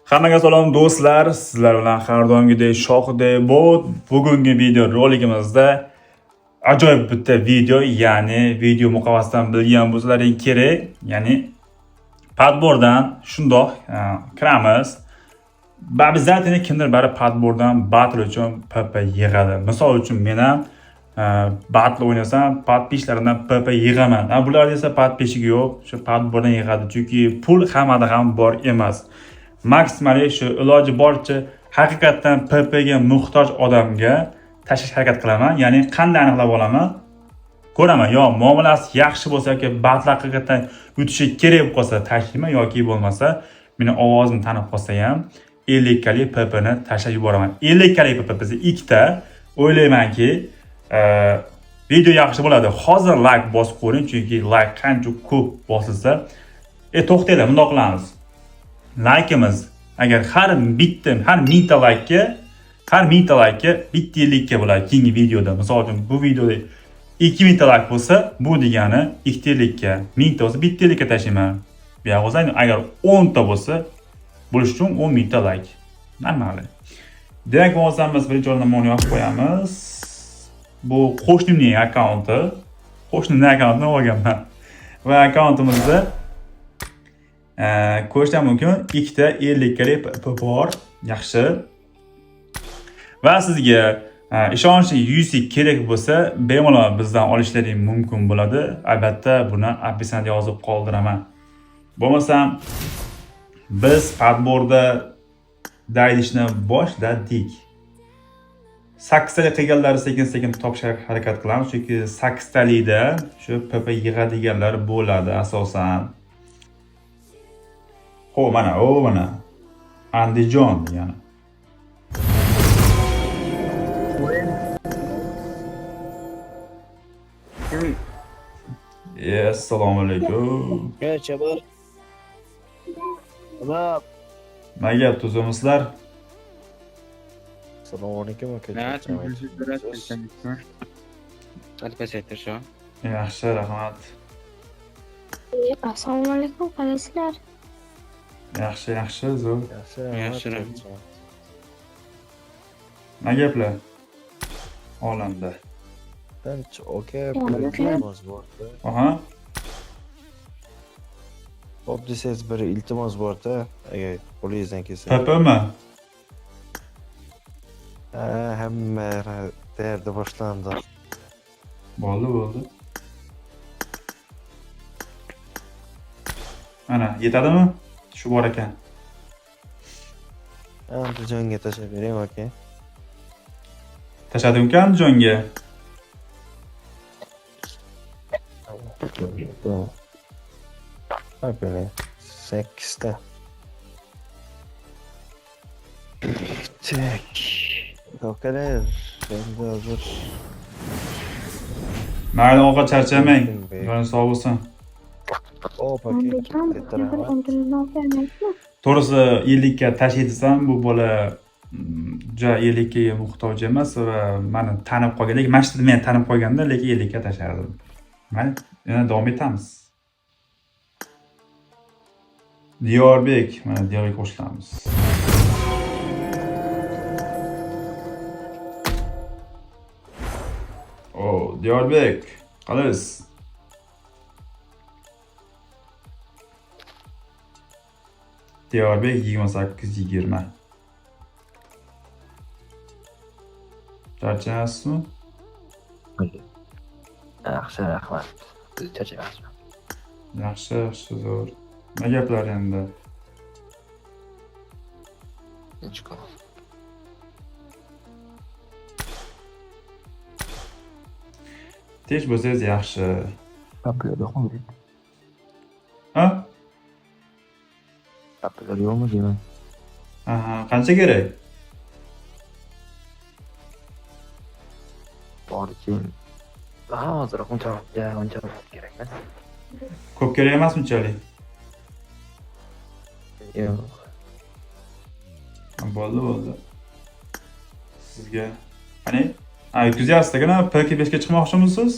Hammaga salom do'stlar, sizlar bilan har doimgidek Shohidek Bot. Bugungi video roligimizda ajoyib bitta video, ya'ni video muqovasidan bilgan bo'lsalaring kerak, ya'ni padbordan shundoq kiramiz. Ba'zan kimdir bari padbordan battle uchun PP yig'adi. Misol uchun men ham battle o'ynasam, padpeshlaridan PP yig'aman. Bular esa padpeshiga yo'q, shu padbordan yig'adi, chunki pul hammada ham bor emas. Maksimaliy shu iloji boricha haqiqatan PP ga muhtoj odamga tashlash harakat qilaman. Ya'ni qanday aniqlab olaman? Ko'raman, yo muomalasi yaxshi bo'lsa yoki battle haqiqatan yutishi kerak bo'lib qolsa tashlayman yoki bo'lmasa meni ovozimni tanib qolsa ham 50 kalik PP ni tashlab yuboraman. 50 kalik PP bizda ikkita. O'ylaymanki, video yaxshi bo'ladi. Hozir like bosib qo'ying, chunki like qancha ko'p bosilsa, to'xtaylar, bundoq qilamiz. Like'imiz agar har 1000 ta like'ga, har 1000 ta like'ga bitta 50 ga bo'ladi keyingi videoda. Misol uchun bu videoda 2000 ta like bo'lsa, bu degani 250 ga, 1000 ta bo'lsa bitta 50 ga tashlayman. Bu yo'q, agar 10 ta bo'lsa, bo'lish uchun 10 000 ta like. Normal. Demak, bo'lsamiz birinchi o'rinda moni yozib qo'yamiz. Bu qo'shnimning akkaunti. Qo'shnimning akkauntini olganman. Va akkauntimizda ko'rishdan mumkin ikkita 50 kalik bor, yaxshi. Va sizga ishonchli UC kerak bo'lsa, bemalol bizdan olishlaring mumkin bo'ladi. Albatta, buni opisiyaga yozib qoldiraman. Bo'lmasam biz padborda daydishni boshladik. 8 talik qilganlar sekin-sekin topishga harakat qilamiz, chunki 8 talikda shu PP yig'adiganlar bo'ladi asosan. Mana Andijon degani. Assalomu alaykum. Chabar. Va nima gap tuzimsizlar? Assalomu alaykum aka. Yaxshi, rahmat. Assalomu alaykum, qaysizlar? Yaxshi, zo'r. Yaxshi. Nima gaplar? Olamda. Qancha aka iltimos bor-da. Aha. Xo'p desangiz bir iltimos bor-da, agar qo'lingizdan kelsa. PPmi? Hamma derdi boshlandi. Bo'ldi. Mana, yetadimi? Shu bor ekan. Andijonga tashlab bering aka. Tashladim-ku Andijonga. Aka, 8 ta. Çek. Dokalar, endi hozir. Mayli, ovqat charchamang. Joni sog' bo'lsin. Hop aka. To'g'risi 50 ga tashay desam, bu bola juda 50 ga muhtoj emas va meni tanib qolgan. Lekin masjidda meni tanib qolganda, lekin 50 ga tashardim. Mayli, yana davom etamiz. Diyorbek, mana Diyorbek qo'shilamiz. Diyorbek, qalaysiz? Diyorbek 28-20. Charchaysizmi? Yaxshi, rahmat. Siz charchaysizmi? Yaxshi, zo'r. Nima gaplar endi? Nechuk. Tinch bo'lsangiz yaxshi. Paplar yo'qmi? Ha? Paplar yo'qmi deyman. Qancha kerak? Borkin. Hozir uncha kerak emas. Ko'p kerak emas bunchalik. Yo'q. Bo'ldi. Sizga qani? Yutkazyapsiz-da, PK5 ga chiqmoqchimisiz?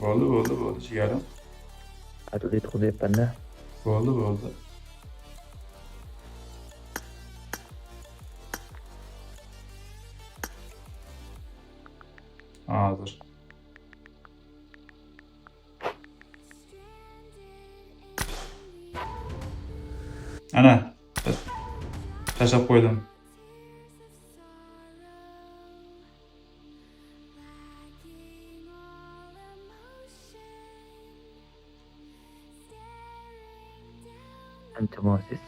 Bo'ldi, chigarim. Atlet xudyapman-da. Bo'ldi. Hozir. Ana. Tashlab qo'ydim. Iltimosiz.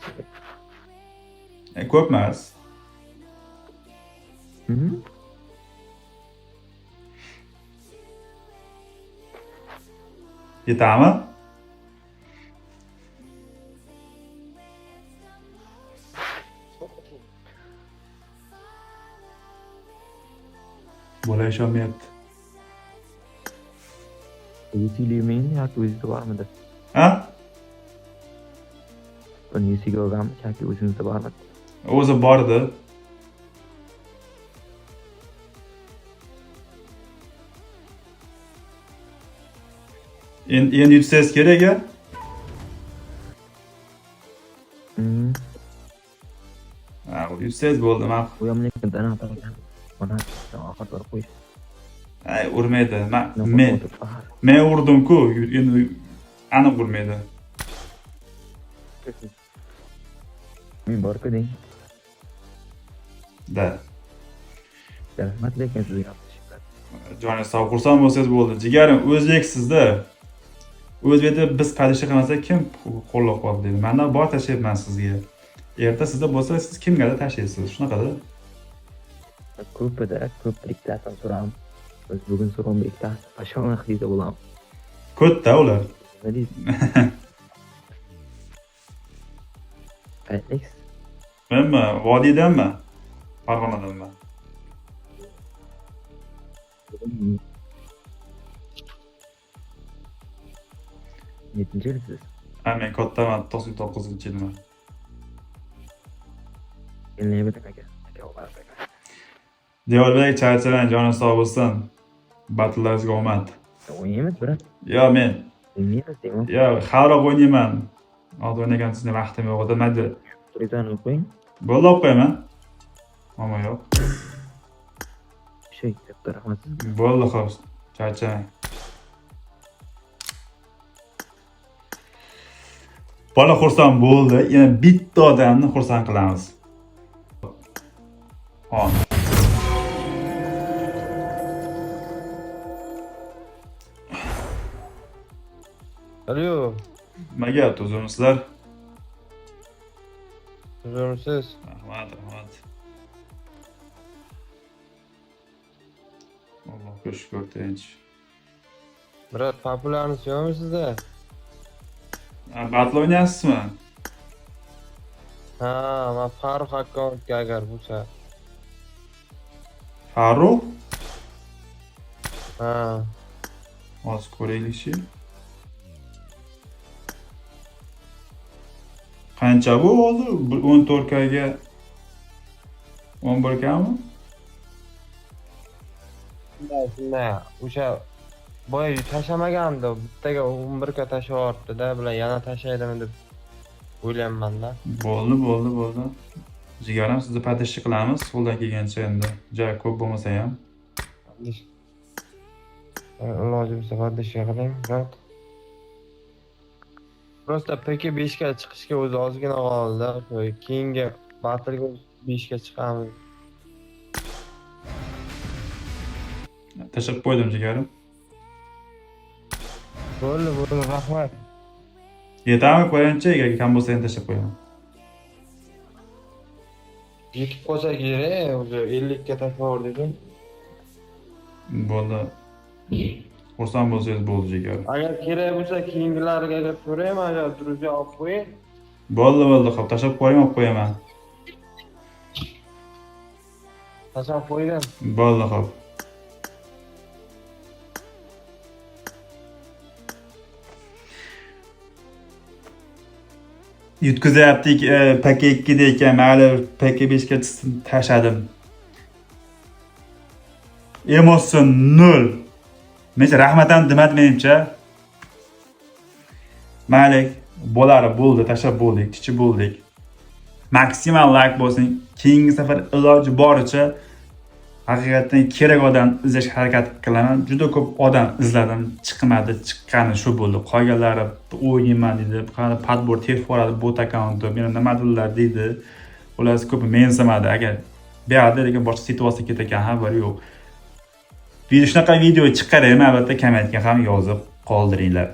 Ko'p emas. Yetami? Bola ishonmayapti. Yetilimaymi yoki o'zida bormidi? Ha? Buni yesiga olganmi yoki o'zimizda bormidi? O'zi bordi. Endi yutsangiz kerak ya. Ha, yutsangiz bo'ldi, men. Bu ham lekin dana atarkan. Mana oxir bir qo'yish. Ay, urmaydi. Men urdim-ku, endi aniq urmaydi. Men bor-ku deng. Da. Rahmat lekin sizga yaxshi. Joningiz sog' xursand bo'lsangiz bo'ldi. Jigarim, o'zbeksizda. O'zbekda biz padishlik qilmasak kim qo'llab qoladi deydi. Menda bor tashlayman sizga. Erta sizda bo'lsa, siz kimgadir tashlaysiz. Shunaqada. Ko'pida ko'prikdan so'ram. Biz bugun So'ronbekda pashonaq deydi ular. Ko'tda ular. Nima deysiz? Alex, Menmi? Vodiydanmi? Farg'onadanmi? Yettinchi yilsiz? Ha, men kattaman, 99-yilman. Endi bitta aka olar aka. Devorbek charchalang, joningiz sog' bo'lsin. Batillaringizga omad. O'ynaymiz brat. Yo, men O'ynaymiz deyman. yo xalroq o'ynayman. Hozir o'ynagan sizga vaqtim yo'q edi. Mayli. Turibdan qo'ying. Bo'ldi, olib qo'yaman. Ammo yo'q. Shay, katta rahmat sizga. Bo'ldi, xo'p. Charchalang. Bola xursand bo'ldi. Yana bitta odamni xursand qilamiz. Hop. Alo, Nima gap, o'zimizlar? uzrmisiz? Rahmat. Allohga shukr, tinch. Biroq populyarniki yo'qmi sizda? Battle o'ynayapsizmi? Ha, men Farruh akkauntga agar bo'lsa. Farruh? Ha, Hozir ko'raylik-chi. Qancha bu oldi? 14 ga 11 gami? shunday. O'sha boya tashlamagandim. Bittaga 11 ga tashlab bilan yana tashlaydimi deb o'ylayapman-da. Bo'ldi. Jigarim, sizni padishlik qilamiz. Qo'ldan kelgancha endi. Joy ko'p bo'lmasa ham. Iloji bo'lsa padishlik qiling, brat. Просто PK5 ga chiqishga o'zi ozgina qoldi. Keyingi battle'ga 5 ga chiqamiz. Tashlab qo'ydim jigarim. Bo'ldi, rahmat. Yetami qo'yancha, agar kam bo'lsa ham tashlab qo'yaman. Yetib qolsa kerak, o'zi 50 ga tashlab dedim. Bo'ldi. Xursand bo'lsangiz bo'ldi jigarim. Agar kerak bo'lsa keyingilarga agar so'rayman, agar druzya olib qo'ying. Bo'ldi, xo'p, tashlab qo'ying, olib qo'yaman. Tashlab qo'ydim. Bo'ldi, xo'p. Yutkazayaptik PK2 ekan, mayli PK5 ga tashladim. Emotsion 0. Mencha rahmatam demadi menimcha. Mayli, bo'lari bo'ldi, tashlab bo'ldik, tichi bo'ldik. Maksimal like bo'lsin. Keyingi safar iloji boricha haqiqatdan kerak odam izlashga harakat qilaman. Juda ko'p odam izladim, chiqmadi, chiqqani shu bo'ldi. Qolganlari o'ynayman dedi, qani podbor tepib yuboradi bot akkauntni, meni nimadirlar deydi. Xullas ko'pi mensimadi. Agar beadi lekin boshqa situatsiya ketayotgan xabar yo'q. Shunaqa video chiqaraymi, albatta kommentga ham yozib qoldiringlar.